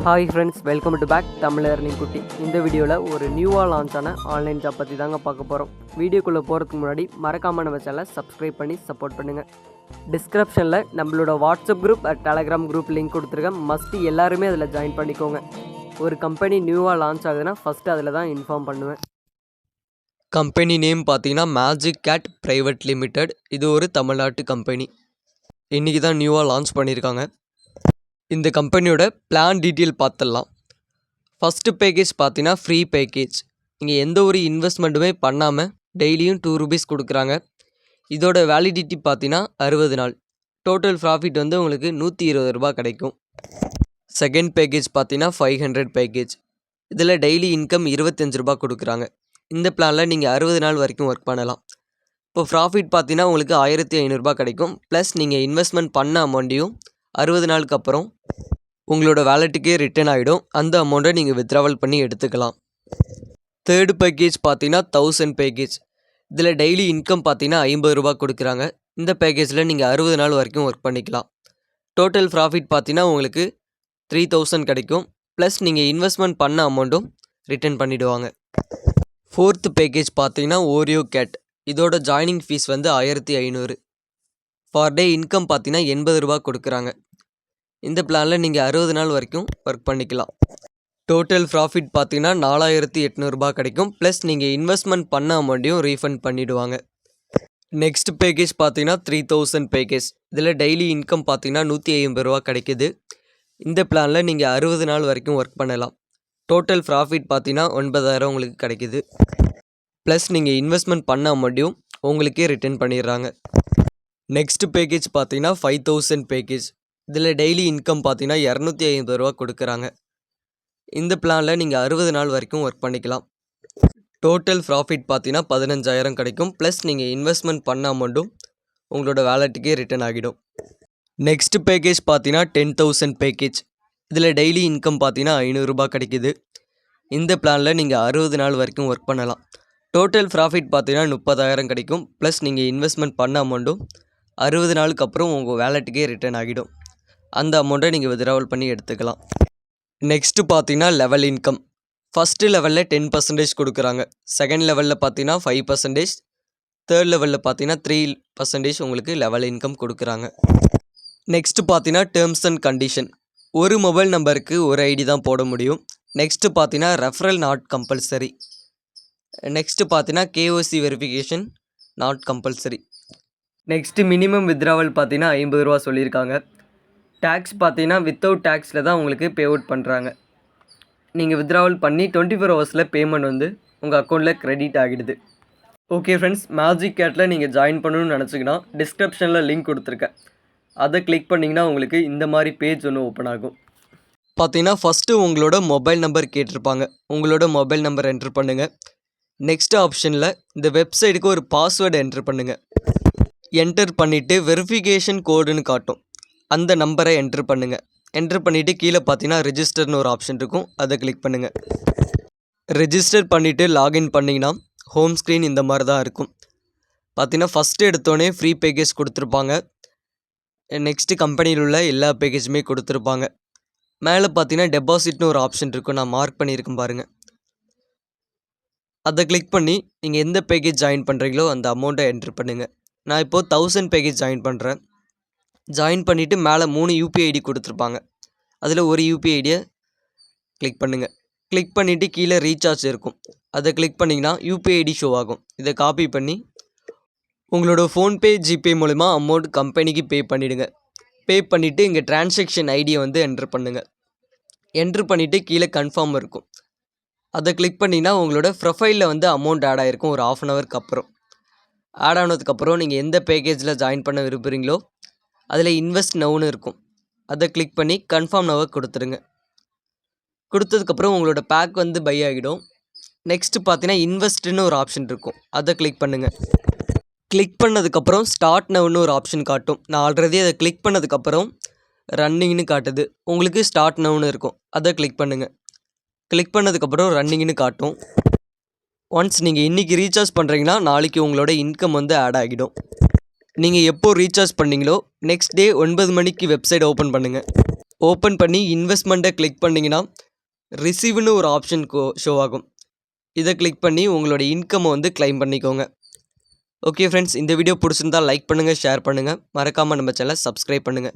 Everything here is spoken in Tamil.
Hi friends, welcome to back Tamil earning குட்டி. இந்த வீடியோவில் ஒரு நியூவாக லான்ச் ஆன ஆன்லைன் ஜாப் பற்றி தாங்க பார்க்க போகிறோம். வீடியோக்குள்ளே போகிறதுக்கு முன்னாடி மறக்காமல் நம்ம சேனலை சப்ஸ்கிரைப் பண்ணி சப்போர்ட் பண்ணுங்கள். டிஸ்கிரிப்ஷனில் நம்மளோட WhatsApp group Telegram group link கொடுத்துருக்கேன். மஸ்ட்டு எல்லாருமே அதில் ஜாயின் பண்ணிக்கோங்க. ஒரு கம்பெனி நியூவாக லான்ச் ஆகுதுன்னா ஃபஸ்ட்டு அதில் தான் இன்ஃபார்ம் பண்ணுவேன். கம்பெனி நேம் பார்த்தீங்கன்னா மேஜிக் கேட் ப்ரைவேட் லிமிடெட். இது ஒரு தமிழ்நாட்டு கம்பெனி. இன்றைக்கி தான் நியூவாக லான்ச் பண்ணியிருக்காங்க. இந்த கம்பெனியோட பிளான் டீட்டெயில் பார்த்துடலாம். ஃபஸ்ட்டு பேக்கேஜ் பார்த்தீங்கன்னா ஃப்ரீ பேக்கேஜ். நீங்கள் எந்த ஒரு இன்வெஸ்ட்மெண்ட்டுமே பண்ணாமல் டெய்லியும் 2 ரூபீஸ் கொடுக்குறாங்க. இதோட வேலிடிட்டி பார்த்தீங்கன்னா 60 நாள். டோட்டல் ப்ராஃபிட் வந்து உங்களுக்கு 120 ரூபா கிடைக்கும். செகண்ட் பேக்கேஜ் பார்த்தீங்கன்னா 500 பேக்கேஜ். இதில் டெய்லி இன்கம் 25 ரூபா கொடுக்குறாங்க. இந்த பிளானில் நீங்கள் 60 நாள் வரைக்கும் ஒர்க் பண்ணலாம். இப்போ ப்ராஃபிட் பார்த்தீங்கன்னா உங்களுக்கு 1500 கிடைக்கும். ப்ளஸ் நீங்கள் இன்வெஸ்ட்மெண்ட் பண்ண அமௌண்ட்டையும் 60 நாளுக்கு அப்புறம் உங்களோட வேலெட்டுக்கே ரிட்டர்ன் ஆகிடும். அந்த அமௌண்ட்டை நீங்கள் வித்ட்ராவல் பண்ணி எடுத்துக்கலாம். தேர்டு பேக்கேஜ் பார்த்தீங்கன்னா 1000 பேக்கேஜ். இதில் டெய்லி இன்கம் பார்த்தீங்கன்னா 50 ரூபா கொடுக்குறாங்க. இந்த பேக்கேஜில் நீங்கள் 60 நாள் வரைக்கும் ஒர்க் பண்ணிக்கலாம். டோட்டல் ப்ராஃபிட் பார்த்தீங்கன்னா உங்களுக்கு 3000 கிடைக்கும். ப்ளஸ் நீங்கள் இன்வெஸ்ட்மெண்ட் பண்ண அமௌண்ட்டும் ரிட்டர்ன் பண்ணிவிடுவாங்க. ஃபோர்த்து பேக்கேஜ் பார்த்தீங்கன்னா ஓரியோ கேட். இதோட ஜாயினிங் ஃபீஸ் வந்து 1500. ஃபார் டே இன்கம் பார்த்தீங்கன்னா 80 ரூபா கொடுக்குறாங்க. இந்த பிளானில் நீங்கள் 60 நாள் வரைக்கும் ஒர்க் பண்ணிக்கலாம். டோட்டல் ப்ராஃபிட் பார்த்தீங்கன்னா 4800 கிடைக்கும். ப்ளஸ் நீங்கள் இன்வெஸ்ட்மெண்ட் பண்ண அமௌண்ட்டையும் ரீஃபண்ட் பண்ணிவிடுவாங்க. நெக்ஸ்ட் பேக்கேஜ் பார்த்தீங்கன்னா 3000 பேக்கேஜ். இதில் டெய்லி இன்கம் பார்த்தீங்கன்னா 150 ரூபா கிடைக்கிது. இந்த பிளானில் நீங்கள் 60 நாள் வரைக்கும் ஒர்க் பண்ணலாம். டோட்டல் ப்ராஃபிட் பார்த்தீங்கன்னா 9000 உங்களுக்கு கிடைக்கிது. ப்ளஸ் நீங்கள் இன்வெஸ்ட்மெண்ட் பண்ண அமௌண்ட்டையும் உங்களுக்கே ரிட்டர்ன் பண்ணிடுறாங்க. நெக்ஸ்ட் பேக்கேஜ் பார்த்தீங்கன்னா 5000 பேக்கேஜ். இதில் டெய்லி இன்கம் பார்த்தீங்கன்னா 250 ரூபா கொடுக்குறாங்க. இந்த பிளானில் நீங்கள் 60 நாள் வரைக்கும் ஒர்க் பண்ணிக்கலாம். டோட்டல் ப்ராஃபிட் பார்த்தீங்கன்னா 15000 கிடைக்கும். ப்ளஸ் நீங்கள் இன்வெஸ்ட்மெண்ட் பண்ண அமௌண்ட்டும் உங்களோட வேலெட்டுக்கே ரிட்டர்ன் ஆகிடும். நெக்ஸ்ட் பேக்கேஜ் பார்த்தீங்கன்னா 10000 பேக்கேஜ். இதில் டெய்லி இன்கம் பார்த்தீங்கன்னா 500 ரூபா கிடைக்கிது. இந்த பிளானில் நீங்கள் 60 நாள் வரைக்கும் ஒர்க் பண்ணலாம். டோட்டல் ப்ராஃபிட் பார்த்தீங்கன்னா 30000 கிடைக்கும். ப்ளஸ் நீங்கள் இன்வெஸ்ட்மெண்ட் பண்ண அமௌண்ட்டும் 60 நாளுக்கு அப்புறம் உங்கள் வேலெட்டுக்கே ரிட்டர்ன் ஆகிடும். அந்த அமௌண்ட்டை நீங்கள் வித்ட்ராவல் பண்ணி எடுத்துக்கலாம். நெக்ஸ்ட்டு பார்த்தீங்கன்னா லெவல் இன்கம். ஃபஸ்ட்டு லெவலில் 10% கொடுக்குறாங்க. செகண்ட் லெவலில் பார்த்தீங்கன்னா 5%. தேர்ட் லெவலில் பார்த்தீங்கன்னா 3% உங்களுக்கு லெவல் இன்கம் கொடுக்குறாங்க. நெக்ஸ்ட்டு பார்த்தீங்கன்னா டேர்ம்ஸ் அண்ட் கண்டிஷன். ஒரு மொபைல் நம்பருக்கு ஒரு ஐடி தான் போட முடியும். நெக்ஸ்ட்டு பார்த்தீங்கன்னா ரெஃபரல் நாட் கம்பல்சரி. நெக்ஸ்ட்டு பார்த்தீங்கன்னா KOC verification not compulsory. Next minimum withdrawal பார்த்தீங்கன்னா 50 ரூபா சொல்லியிருக்காங்க. டேக்ஸ் பார்த்தீங்கன்னா வித்தவுட் டேக்ஸில் தான் உங்களுக்கு பே அவுட் பண்ணுறாங்க. நீங்கள் வித்ட்ராவல் பண்ணி 24 ஹவர்ஸில் பேமெண்ட் வந்து உங்கள் அக்கௌண்ட்டில் க்ரெடிட் ஆகிடுது. ஓகே ஃப்ரெண்ட்ஸ், மேஜிக் கேட்டில் நீங்கள் ஜாயின் பண்ணணும்னு நினச்சிங்கன்னா டிஸ்கிரிப்ஷனில் லிங்க் கொடுத்துருக்கேன். அதை கிளிக் பண்ணிங்கன்னா உங்களுக்கு இந்த மாதிரி பேஜ் ஒன்று ஓப்பன் ஆகும். பார்த்தீங்கன்னா ஃபஸ்ட்டு உங்களோட மொபைல் நம்பர் கேட்டிருப்பாங்க. உங்களோட மொபைல் நம்பர் என்ட்ரு பண்ணுங்கள். நெக்ஸ்ட் ஆப்ஷனில் இந்த வெப்சைட்டுக்கு ஒரு பாஸ்வேர்டு என்ட்ரு பண்ணுங்கள். என்டர் பண்ணிவிட்டு வெரிஃபிகேஷன் கோடுன்னு காட்டும். அந்த நம்பரை என்ட்ரு பண்ணுங்கள். என்ட்ரு பண்ணிவிட்டு கீழே பார்த்தீங்கன்னா ரிஜிஸ்டர்னு ஒரு ஆப்ஷன் இருக்கும். அதை கிளிக் பண்ணுங்கள். ரிஜிஸ்டர் பண்ணிவிட்டு லாகின் பண்ணிங்கன்னா ஹோம் ஸ்க்ரீன் இந்த மாதிரி தான் இருக்கும். பார்த்தீங்கன்னா ஃபஸ்ட்டு எடுத்தோடனே ஃப்ரீ பேக்கேஜ் கொடுத்துருப்பாங்க. நெக்ஸ்ட்டு கம்பெனியில் உள்ள எல்லா பேக்கேஜுமே கொடுத்துருப்பாங்க. மேலே பார்த்தீங்கன்னா டெபாசிட்னு ஒரு ஆப்ஷன் இருக்கும். நான் மார்க் பண்ணியிருக்கேன் பாருங்கள். அதை கிளிக் பண்ணி நீங்கள் எந்த பேக்கேஜ் ஜாயின் பண்ணுறீங்களோ அந்த அமௌண்ட்டை என்ட்ரு பண்ணுங்கள். நான் இப்போது 1000 பேக்கேஜ் ஜாயின் பண்ணுறேன். ஜாயின் பண்ணிவிட்டு மேலே 3 யூபிஐ ஐடி கொடுத்துருப்பாங்க. அதில் ஒரு யூபிஐ ஐடியை கிளிக் பண்ணுங்கள். கிளிக் பண்ணிவிட்டு கீழே ரீசார்ஜ் இருக்கும். அதை கிளிக் பண்ணிங்கன்னா யூபிஐ ஐடி ஷோ ஆகும். இதை காப்பி பண்ணி உங்களோட ஃபோன்பே ஜிபே மூலிமா அமௌண்ட் கம்பெனிக்கு பே பண்ணிவிடுங்க. பே பண்ணிவிட்டு இங்கே டிரான்சாக்ஷன் ஐடியை வந்து என்ட்ரு பண்ணுங்கள். என்ட்ரு பண்ணிவிட்டு கீழே கன்ஃபார்ம் இருக்கும். அதை கிளிக் பண்ணிங்கன்னா உங்களோட ப்ரொஃபைலில் வந்து அமௌண்ட் ஆட் ஆகிருக்கும். ஒரு 1/2 ஹவருக்கு அப்புறம் ஆட் ஆனதுக்கப்புறம் நீங்கள் எந்த பேக்கேஜில் ஜாயின் பண்ண விரும்புகிறீங்களோ அதில் இன்வெஸ்ட் நவுன்னு இருக்கும். அதை கிளிக் பண்ணி கன்ஃபார்ம் நவை கொடுத்துருங்க. கொடுத்ததுக்கப்புறம் உங்களோட பேக் வந்து பை ஆகிடும். நெக்ஸ்ட்டு பார்த்தீங்கன்னா இன்வெஸ்ட்னு ஒரு ஆப்ஷன் இருக்கும். அதை கிளிக் பண்ணுங்கள். கிளிக் பண்ணதுக்கப்புறம் ஸ்டார்ட் நவுன்னு ஒரு ஆப்ஷன் காட்டும். நான் ஆல்ரெடி அதை கிளிக் பண்ணதுக்கப்புறம் ரன்னிங்னு காட்டுது. உங்களுக்கு ஸ்டார்ட் நவுன்னு இருக்கும். அதை கிளிக் பண்ணுங்கள். கிளிக் பண்ணதுக்கப்புறம் ரன்னிங்னு காட்டும். ஒன்ஸ் நீங்கள் இன்றைக்கி ரீசார்ஜ் பண்ணுறீங்கன்னா நாளைக்கு உங்களோட இன்கம் வந்து ஆட் ஆகிடும். நீங்கள் எப்போ ரீசார்ஜ் பண்ணீங்களோ நெக்ஸ்ட் டே 9 மணிக்கு வெப்சைட் ஓப்பன் பண்ணுங்கள். ஓப்பன் பண்ணி இன்வெஸ்ட்மெண்ட்டை கிளிக் பண்ணிங்கன்னா ரிசீவ்னு ஒரு ஆப்ஷன் ஷோ ஆகும். இதை கிளிக் பண்ணி உங்களோட இன்கம்மை வந்து கிளைம் பண்ணிக்கோங்க. ஓகே ஃப்ரெண்ட்ஸ், இந்த வீடியோ பிடிச்சிருந்தால் லைக் பண்ணுங்கள், ஷேர் பண்ணுங்கள், மறக்காமல் நம்ம சேனலை சப்ஸ்கிரைப் பண்ணுங்கள்.